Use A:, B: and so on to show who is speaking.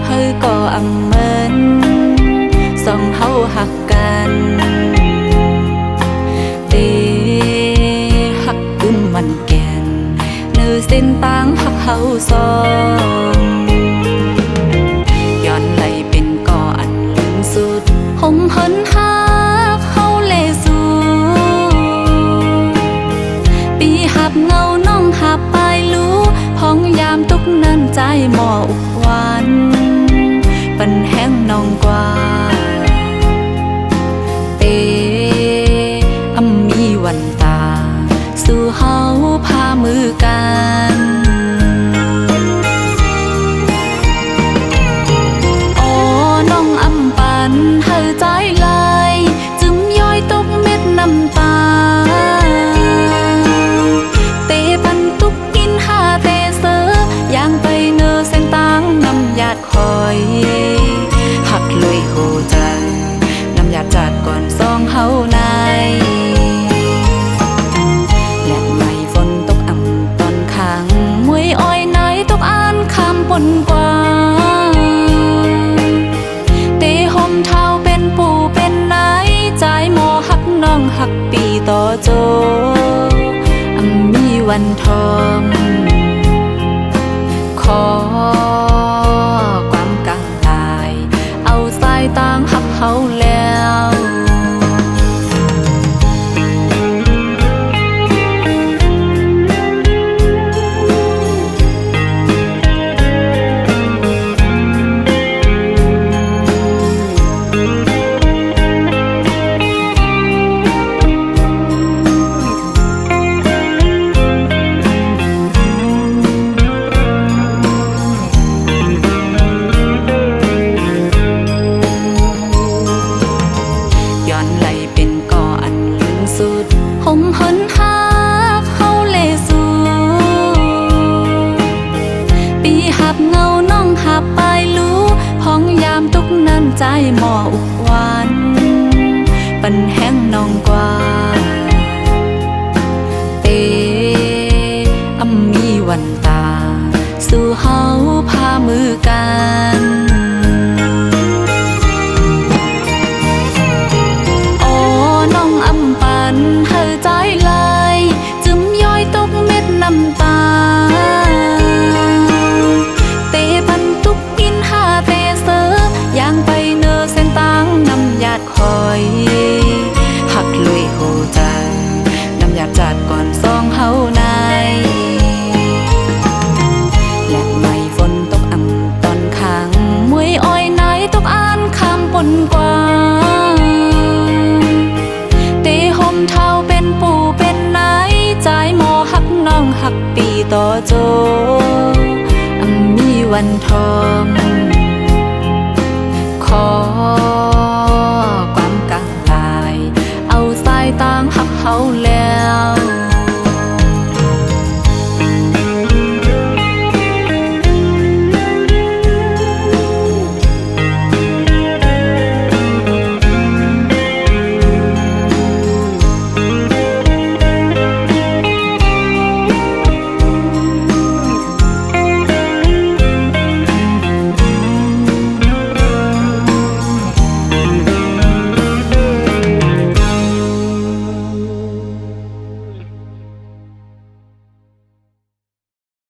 A: เฮาก็อำเมินสองเฮาหักกันเตหักอึมมันแก่นเนื้อเส้นตางหักเฮาสองย้อนไหลเป็นก่ออันลืมสุดหงหันหักเฮาเลสูปีหับเงาน้องหับไปรู้พ้องยามตุกนั้นใจหมออุกหวานปันแห้งนองกว่าเตอำมีวันตาสู่เฮาพามือกันอ๋อน้องอำปันเฮาใจลายจึมย้อยตกเม็ดน้ำตาเตปันตุกกินหาเตเสอย่างไปเนอเส้นตางน้ำหยาดคอยหักลุยโหใจน้ำหยาดจัดก่อนซองเฮาในและไม่ฝนตกอ่ำตอนขังมวยอ้อยไหนตกอ่านคำปนกว่าเตห่มเท้าเป็นปู่เป็นไหนใจหมอหักน้องหักปีต่อโจมีวันทองขอความกังตายเอาสายตางหักเฮาแล้วหงหันหักเฮาเลสูปีหับเงาน้องหับไปรู้พ้องยามตุกนั้นใจหมออุกหวานปันแห้งนองกว่าเตอำมีวันตาสู่เฮาพามือกันใจลายจึมย้อยตกเม็ดน้ำตาเตปันตุกกินหาเตเสอย่างไปเนอเส้นตางน้ำหยาดคอยหักลุยโหใจน้ำหยาดจัดก่อนซองเฮาในและไม่ฝนตกอ่ำตอนขังมวยอ้อยไหนตกอ่านคำปนกว่าเตห่มเท้าเป็นปู่เป็นไหนใจหมอหักน้องหักปีต่อโจมีวันทอง